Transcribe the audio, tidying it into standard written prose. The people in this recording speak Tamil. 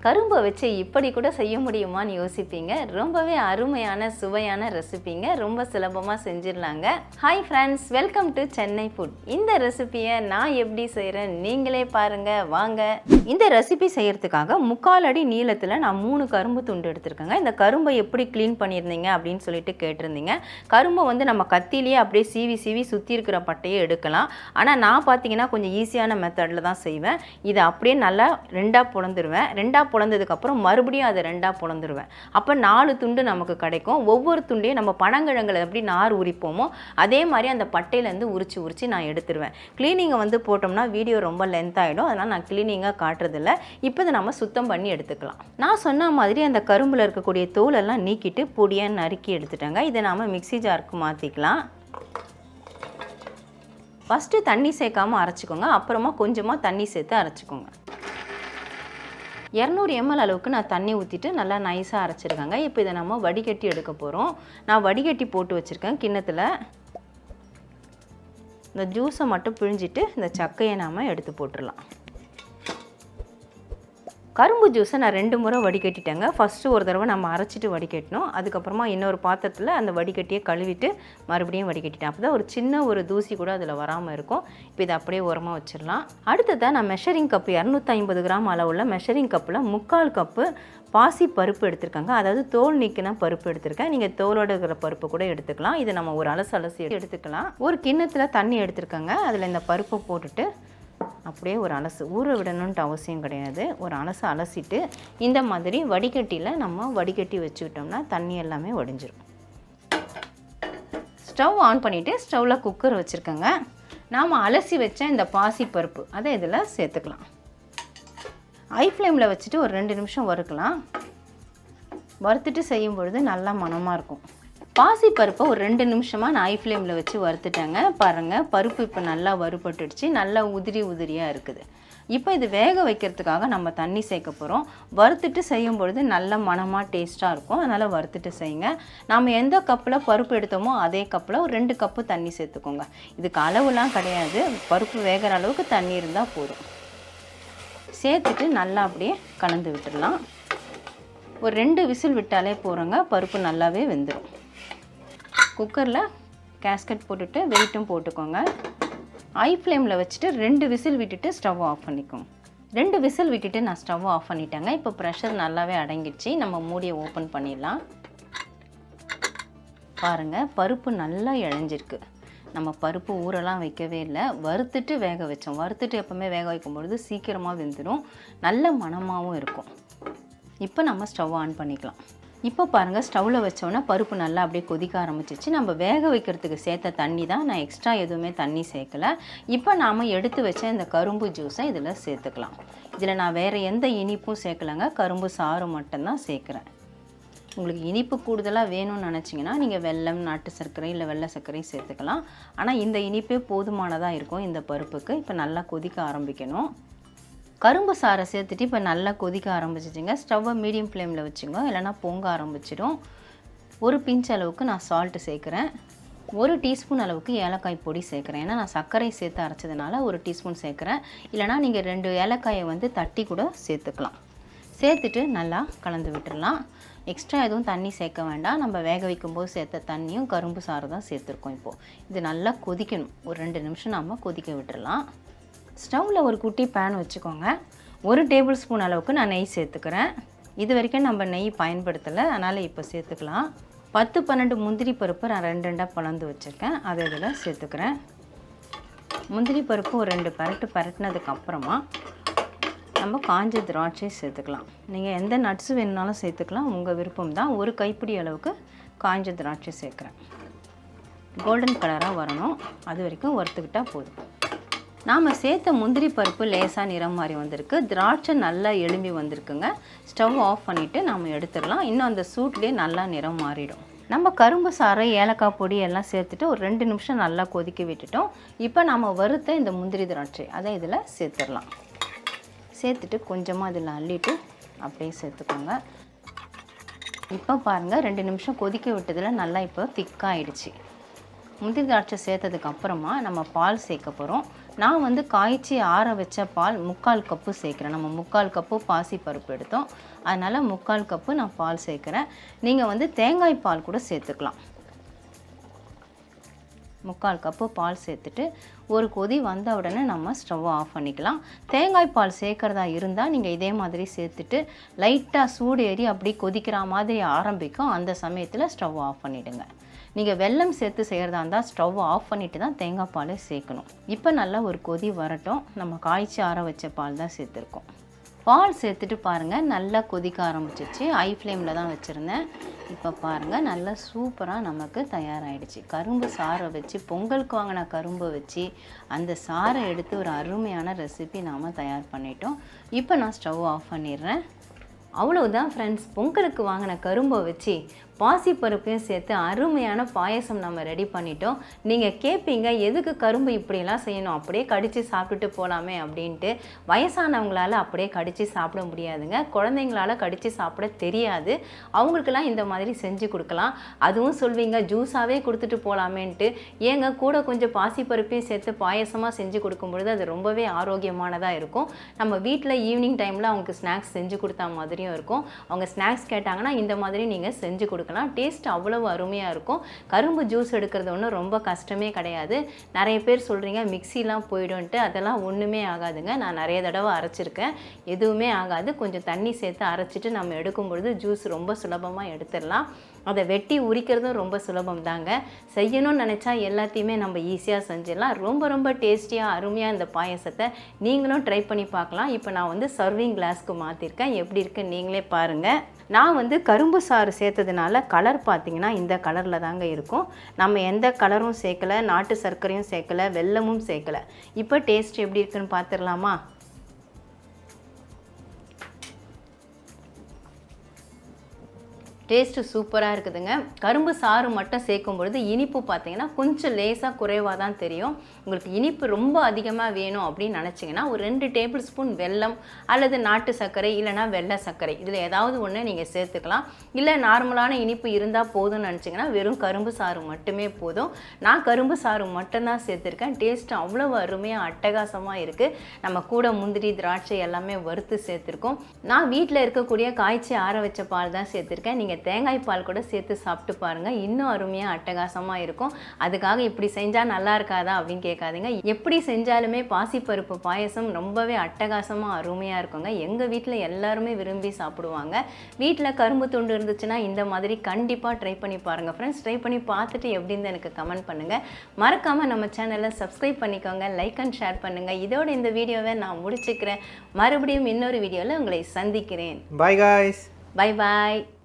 கரும்பை வச்சு இப்படி கூட செய்ய முடியுமான்னு யோசிப்பீங்க. ரொம்பவே அருமையான சுவையான ரெசிபிங்க. ரொம்ப சுலபமாக செஞ்சிடலாங்க. Hi friends, welcome to Chennai food. இந்த ரெசிபியை நான் எப்படி செய்கிறேன் நீங்களே பாருங்கள் வாங்க. இந்த ரெசிபி செய்கிறதுக்காக 3/4 அடி நீளத்தில் நான் 3 கரும்பு துண்டு எடுத்திருக்கேங்க. இந்த கரும்பை எப்படி க்ளீன் பண்ணியிருந்தீங்க அப்படின்னு சொல்லிட்டு கேட்டிருந்தீங்க. கரும்பை வந்து நம்ம கத்திலேயே அப்படியே சீவி சுற்றி இருக்கிற பட்டையை எடுக்கலாம். ஆனால் நான் பார்த்தீங்கன்னா கொஞ்சம் ஈஸியான மெத்தடில் தான் செய்வேன். இதை அப்படியே நல்லா 2ஆக பொளந்துருவேன். 2ஆக பொளந்ததுக்கப்புறம் மறுபடியும் அதை 2ஆக பொளந்துருவேன். அப்போ 4 துண்டு நமக்கு கிடைக்கும். ஒவ்வொரு துண்டையும் நம்ம பனங்கிழங்குல எப்படி நார் உரிப்போமோ அதே மாதிரி அந்த பட்டையிலேருந்து உரிச்சு நான் எடுத்துருவேன். க்ளீனிங்கை வந்து போட்டோம்னா வீடியோ ரொம்ப லென்த் ஆகிடும். அதனால் நான் க்ளீனிங்காக காட்டுறதில்ல. இப்போ இதை நம்ம சுத்தம் பண்ணி எடுத்துக்கலாம். நான் சொன்ன மாதிரி அந்த கரும்பில் இருக்கக்கூடிய தோலெல்லாம் நீக்கிட்டு பொடியாக நறுக்கி எடுத்துட்டேங்க. இதை நாம் மிக்ஸி ஜாருக்கு மாற்றிக்கலாம். ஃபஸ்ட்டு தண்ணி சேர்க்காமல் அரைச்சிக்கோங்க. அப்புறமா கொஞ்சமாக தண்ணி சேர்த்து அரைச்சிக்கோங்க. 200 ml அளவுக்கு நான் தண்ணி ஊற்றிட்டு நல்லா நைஸாக அரைச்சிருக்கேங்க. இப்போ இதை நம்ம வடிகட்டி எடுக்க போகிறோம். நான் வடிகட்டி போட்டு வச்சுருக்கேன் கிண்ணத்தில். இந்த ஜூஸை மட்டும் பிழிஞ்சிட்டு இந்த சக்கையை நாம் எடுத்து போட்டுடலாம். கரும்பு ஜூஸை நான் 2 முறை வடிகட்டிட்டேங்க. ஃபஸ்ட்டு ஒரு தடவை நம்ம அரைச்சிட்டு வடிகட்டணும். அதுக்கப்புறமா இன்னொரு பாத்திரத்தில் அந்த வடிகட்டியை கழுவிட்டு மறுபடியும் வடிகட்டிட்டேன். அப்போ தான் ஒரு சின்ன ஒரு தூசி கூட அதில் வராமல் இருக்கும். இப்போ இதை அப்படியே உரமாக வச்சிடலாம். அடுத்ததாக நான் மெஷரிங் கப்பு 250 கிராம் அளவுள்ள மெஷரிங் கப்பில் 3/4 கப்பு பாசி பருப்பு எடுத்துருக்காங்க. அதாவது தோல் நீக்கின பருப்பு எடுத்திருக்கேன். நீங்கள் தோலோடு இருக்கிற பருப்பு கூட எடுத்துக்கலாம். இதை நம்ம ஒரு அலசி எடுத்துக்கலாம். ஒரு கிண்ணத்தில் தண்ணி எடுத்துருக்காங்க. அதில் இந்த பருப்பை போட்டுட்டு அப்படியே ஒரு அலசு, ஊற விடணுன்ட்டு அவசியம் கிடையாது. ஒரு அலசிட்டு இந்த மாதிரி வடிகட்டியில் நம்ம வடிகட்டி வச்சுக்கிட்டோம்னா தண்ணி எல்லாமே வடிஞ்சிடும். ஸ்டவ் ஆன் பண்ணிவிட்டு ஸ்டவ்வில் குக்கர் வச்சுருக்கேங்க. நாம் அலசி வச்ச இந்த பாசி பருப்பு அதை இதில் சேர்த்துக்கலாம். ஹை ஃப்ளேமில் வச்சுட்டு ஒரு 2 நிமிஷம் வறுக்கலாம். வறுத்துட்டு செய்யும் பொழுது நல்லா மணமாக இருக்கும். பாசி பருப்பை ஒரு 2 நிமிஷமாக நான் ஹை ஃப்ளேமில் வச்சு வறுத்துட்டேங்க. பாருங்கள், பருப்பு இப்போ நல்லா வறுபட்டுடுச்சு. நல்லா உதிரியாக இருக்குது. இப்போ இது வேக வைக்கிறதுக்காக நம்ம தண்ணி சேர்க்க போகிறோம். வறுத்துட்டு செய்யும் பொழுது நல்ல மணமாக டேஸ்ட்டாக இருக்கும். அதனால் வறுத்துட்டு செய்யுங்க. நம்ம எந்த கப்பில் பருப்பு எடுத்தோமோ அதே கப்பில் ஒரு 2 கப்பு தண்ணி சேர்த்துக்கோங்க. இதுக்கு அளவுலாம் கிடையாது. பருப்பு வேகிற அளவுக்கு தண்ணி இருந்தால் போதும். சேர்த்துட்டு நல்லா அப்படியே கலந்து விட்டுடலாம். ஒரு 2 விசில் விட்டாலே போகிறோங்க. பருப்பு நல்லாவே வெந்துடும். குக்கரில் கேஸ்கட் போட்டுட்டு வெயிட்டும் போட்டுக்கோங்க. ஹை ஃப்ளேமில் வச்சுட்டு 2 விசில் விட்டுட்டு ஸ்டவ் ஆஃப் பண்ணிக்கோங்க. 2 விசில் விட்டுட்டு நான் ஸ்டவ் ஆஃப் பண்ணிட்டேங்க. இப்போ ப்ரெஷர் நல்லாவே அடங்கிடுச்சு. நம்ம மூடியை ஓப்பன் பண்ணிடலாம். பாருங்கள், பருப்பு நல்லா இழஞ்சிருக்கு. நம்ம பருப்பு ஊரெல்லாம் வைக்கவே இல்லை. வறுத்துட்டு வேக வச்சோம். வறுத்துட்டு எப்போவுமே வேக வைக்கும்பொழுது சீக்கிரமாக வெந்துடும். நல்ல மணமாகவும் இருக்கும். இப்போ நம்ம ஸ்டவ் ஆன் பண்ணிக்கலாம். இப்போ பாருங்கள், ஸ்டவ்வில் வச்சோன்னா பருப்பு நல்லா அப்படியே கொதிக்க ஆரம்பிச்சிச்சு. நம்ம வேக வைக்கிறதுக்கு சேர்த்த தண்ணி தான். நான் எக்ஸ்ட்ரா எதுவுமே தண்ணி சேர்க்கலை. இப்போ நாம் எடுத்து வச்ச இந்த கரும்பு ஜூஸை இதில் சேர்த்துக்கலாம். இதில் நான் வேறு எந்த இனிப்பும் சேர்க்கலைங்க. கரும்பு சாறு மட்டும்தான் சேர்க்குறேன். உங்களுக்கு இனிப்பு கூடுதலாக வேணும்னு நினச்சிங்கன்னா நீங்கள் வெல்லம், நாட்டு சர்க்கரை இல்லை வெள்ளை சர்க்கரை சேர்த்துக்கலாம். ஆனால் இந்த இனிப்பே போதுமானதாக இருக்கும் இந்த பருப்புக்கு. இப்போ நல்லா கொதிக்க ஆரம்பிக்கணும். கரும்பு சாறை சேர்த்துட்டு இப்போ நல்லா கொதிக்க ஆரம்பிச்சிச்சிங்க. ஸ்டவ்வை மீடியம் ஃப்ளேமில் வச்சுங்க, இல்லைனா பொங்க ஆரம்பிச்சிடும். ஒரு பிஞ்ச் அளவுக்கு நான் சால்ட்டு சேர்க்குறேன். 1 டீஸ்பூன் அளவுக்கு ஏலக்காய் பொடி சேர்க்குறேன். ஏன்னா நான் சர்க்கரை சேர்த்து அரைச்சதுனால 1 டீஸ்பூன் சேர்க்குறேன். இல்லைனா நீங்கள் 2 ஏலக்காயை வந்து தட்டி கூட சேர்த்துக்கலாம். சேர்த்துட்டு நல்லா கலந்து விட்டுடலாம். எக்ஸ்ட்ரா எதுவும் தண்ணி சேர்க்க வேண்டாம். நம்ம வேக வைக்கும்போது சேர்த்த தண்ணியும் கரும்பு சாறு தான் சேர்த்துருக்கோம். இப்போது இது நல்லா கொதிக்கணும். ஒரு 2 நிமிஷம் நம்ம கொதிக்க விட்டுடலாம். ஸ்டவ்வில் ஒரு குட்டி பேன் வச்சுக்கோங்க. 1 டேபிள் ஸ்பூன் அளவுக்கு நான் நெய் சேர்த்துக்கிறேன். இது வரைக்கும் நம்ம நெய் பயன்படுத்தலை, அதனால் இப்போ சேர்த்துக்கலாம். 10-12 முந்திரி பருப்பு நான் 2 பிளந்து வச்சுருக்கேன். அதை இதில் சேர்த்துக்கிறேன். முந்திரி பருப்பு ஒரு 2 பரட்டினதுக்கப்புறமா நம்ம காஞ்ச திராட்சை சேர்த்துக்கலாம். நீங்கள் எந்த நட்ஸு வேணுனாலும் சேர்த்துக்கலாம், உங்கள் விருப்பம் தான். 1 கைப்பிடி அளவுக்கு காஞ்ச திராட்சை சேர்க்குறேன். கோல்டன் கலராக வரணும், அது வரைக்கும் வறுத்துக்கிட்டால் போதும். நாம் சேர்த்த முந்திரி பருப்பு லேசாக நிறம் மாதிரி வந்திருக்கு. திராட்சை நல்லா எலும்பி வந்திருக்குங்க. ஸ்டவ் ஆஃப் பண்ணிவிட்டு நாம் எடுத்துடலாம். இன்னும் அந்த சூட்லேயே நல்லா நிறம் மாறிடும். நம்ம கரும்பு சாறை, ஏலக்காய் பொடி எல்லாம் சேர்த்துட்டு ஒரு 2 நிமிஷம் நல்லா கொதிக்க விட்டுட்டோம். இப்போ நாம் வறுத்த இந்த முந்திரி திராட்சை அதை இதில் சேர்த்துடலாம். சேர்த்துட்டு கொஞ்சமாக இதில் அள்ளிட்டு அப்படியே சேர்த்துக்கோங்க. இப்போ பாருங்கள், 2 நிமிஷம் கொதிக்க விட்டதில் நல்லா இப்போ திக்காகிடுச்சு. முந்திரி திராட்சை சேர்த்ததுக்கு அப்புறமா நம்ம பால் சேர்க்க போகிறோம். நான் வந்து காய்ச்சி ஆற வச்ச பால் 3/4 கப்பு சேர்க்குறேன். நம்ம 3/4 கப்பு பாசிப்பருப்பு எடுத்தோம், அதனால் 3/4 கப்பு நான் பால் சேர்க்குறேன். நீங்கள் வந்து தேங்காய் பால் கூட சேர்த்துக்கலாம். 3/4 கப்பு பால் சேர்த்துட்டு ஒரு கொதி வந்த உடனே நம்ம ஸ்டவ்வை ஆஃப் பண்ணிக்கலாம். தேங்காய் பால் சேர்க்குறதா இருந்தால் நீங்கள் இதே மாதிரி சேர்த்துட்டு லைட்டாக சூடு ஏறி அப்படி கொதிக்கிற மாதிரி ஆரம்பிக்கும். அந்த சமயத்தில் ஸ்டவ் ஆஃப் பண்ணிவிடுங்க. நீங்கள் வெல்லம் சேர்த்து செய்கிறதா இருந்தால் ஸ்டவ் ஆஃப் பண்ணிவிட்டு தான் தேங்காய் பால் சேர்க்கணும். இப்போ நல்லா ஒரு கொதி வரட்டும். நம்ம காய்ச்சி ஆற வச்ச பால் தான் சேர்த்துருக்கோம். பால் சேர்த்துட்டு பாருங்கள், நல்லா கொதிக்க ஆரம்பிச்சிச்சு. ஹை ஃப்ளேமில் தான் வச்சுருந்தேன். இப்போ பாருங்கள், நல்லா சூப்பராக நமக்கு தயாராகிடுச்சு. கரும்பு சாறை வச்சு, பொங்கலுக்கு வாங்கின கரும்பை வச்சு அந்த சாறை எடுத்து ஒரு அருமையான ரெசிபி நாம் தயார் பண்ணிட்டோம். இப்போ நான் ஸ்டவ் ஆஃப் பண்ணிடுறேன். அவ்வளவுதான் ஃப்ரெண்ட்ஸ், பொங்கலுக்கு வாங்கின கரும்பை வச்சு பாசிப்பருப்பையும் சேர்த்து அருமையான பாயசம் நம்ம ரெடி பண்ணிட்டோம். நீங்கள் கேட்பீங்க, எதுக்கு கரும்பு இப்படியெல்லாம் செய்யணும், அப்படியே கடித்து சாப்பிட்டுட்டு போகலாமே அப்படின்ட்டு. வயசானவங்களால் அப்படியே கடித்து சாப்பிட முடியாதுங்க, குழந்தைங்களால் கடித்து சாப்பிட தெரியாது. அவங்களுக்கெல்லாம் இந்த மாதிரி செஞ்சு கொடுக்கலாம். அதுவும் சொல்வீங்க ஜூஸாகவே கொடுத்துட்டு போகலாமேன்ட்டு. ஏங்க கூட கொஞ்சம் பாசிப்பருப்பையும் சேர்த்து பாயசமாக செஞ்சு கொடுக்கும் பொழுது அது ரொம்பவே ஆரோக்கியமானதாக இருக்கும். நம்ம வீட்டில் ஈவினிங் டைமில் அவங்களுக்கு ஸ்நாக்ஸ் செஞ்சு கொடுத்தா மாதிரியும் இருக்கும். அவங்க ஸ்நாக்ஸ் கேட்டாங்கன்னா இந்த மாதிரி நீங்கள் செஞ்சு கொடுக்கலாம். டேஸ்ட் அவ்வளவு அருமையாக இருக்கும். கரும்பு ஜூஸ் எடுக்கிறது ஒன்றும் ரொம்ப கஷ்டமே கிடையாது. நிறைய பேர் சொல்கிறீங்க மிக்சிலாம் போய்டும்ன்ட்டு. அதெல்லாம் ஒன்றுமே ஆகாதுங்க. நான் நிறைய தடவை அரைச்சிருக்கேன், எதுவுமே ஆகாது. கொஞ்சம் தண்ணி சேர்த்து அரைச்சிட்டு நம்ம எடுக்கும் பொழுது ஜூஸ் ரொம்ப சுலபமாக எடுத்துடலாம். அதை வெட்டி உரிக்கிறதும் ரொம்ப சுலபம் தாங்க. செய்யணும்னு நினச்சா எல்லாத்தையுமே நம்ம ஈஸியாக செஞ்சிடலாம். ரொம்ப ரொம்ப டேஸ்டியாக அருமையாக இந்த பாயசத்தை நீங்களும் ட்ரை பண்ணி பார்க்கலாம். இப்போ நான் வந்து சர்விங் கிளாஸ்க்கு மாற்றிருக்கேன். எப்படி இருக்குன்னு நீங்களே பாருங்கள். நான் வந்து கரும்பு சாறு சேர்த்ததுனால கலர் பார்த்திங்கன்னா இந்த கலரில் தாங்க இருக்கும். நம்ம எந்த கலரும் சேர்க்கலை, நாட்டு சர்க்கரையும் சேர்க்கலை, வெல்லமும் சேர்க்கலை. இப்போ டேஸ்ட் எப்படி இருக்குன்னு பார்த்துடலாமா? டேஸ்ட்டு சூப்பராக இருக்குதுங்க. கரும்பு சாறு மட்டும் சேர்க்கும் பொழுது இனிப்பு பார்த்திங்கன்னா கொஞ்சம் லேசாக குறைவாக தான் தெரியும். உங்களுக்கு இனிப்பு ரொம்ப அதிகமாக வேணும் அப்படின்னு நினச்சிங்கன்னா ஒரு 2 டேபிள் ஸ்பூன் வெல்லம் அல்லது நாட்டு சர்க்கரை இல்லைனா வெள்ளை சர்க்கரை இதில் ஏதாவது ஒன்று நீங்கள் சேர்த்துக்கலாம். இல்லை நார்மலான இனிப்பு இருந்தால் போதும்னு நினச்சிங்கன்னா வெறும் கரும்பு சாறு மட்டுமே போதும். நான் கரும்பு சாறு மட்டும்தான் சேர்த்துருக்கேன். டேஸ்ட்டு அவ்வளோ அருமையாக அட்டகாசமாக இருக்குது. நம்ம கூட முந்திரி திராட்சை எல்லாமே வறுத்து சேர்த்துருக்கோம். நான் வீட்டில் இருக்கக்கூடிய காய்ச்சி ஆற வச்ச பால் தான் சேர்த்துருக்கேன். நீங்கள் தேங்காய் பால் கூட சேர்த்து சாப்பிட்டு பாருங்கள், இன்னும் அருமையாக அட்டகாசமாக இருக்கும். அதுக்காக இப்படி செஞ்சால் நல்லா இருக்காதா அப்படின்னு கேட்காதீங்க. எப்படி செஞ்சாலுமே பாசிப்பருப்பு பாயசம் ரொம்பவே அட்டகாசமாக அருமையாக இருக்குங்க. எங்கள் வீட்டில் எல்லாருமே விரும்பி சாப்பிடுவாங்க. வீட்டில் கரும்பு துண்டு இருந்துச்சுன்னா இந்த மாதிரி கண்டிப்பாக ட்ரை பண்ணி பாருங்கள் ஃப்ரெண்ட்ஸ். ட்ரை பண்ணி பார்த்துட்டு எப்படின்னு எனக்கு கமெண்ட் பண்ணுங்கள். மறக்காமல் நம்ம சேனலை சப்ஸ்கிரைப் பண்ணிக்கோங்க, லைக் அண்ட் ஷேர் பண்ணுங்கள். இதோட இந்த வீடியோவை நான் முடிச்சுக்கிறேன். மறுபடியும் இன்னொரு வீடியோவில் உங்களை சந்திக்கிறேன். Bye guys. Bye bye.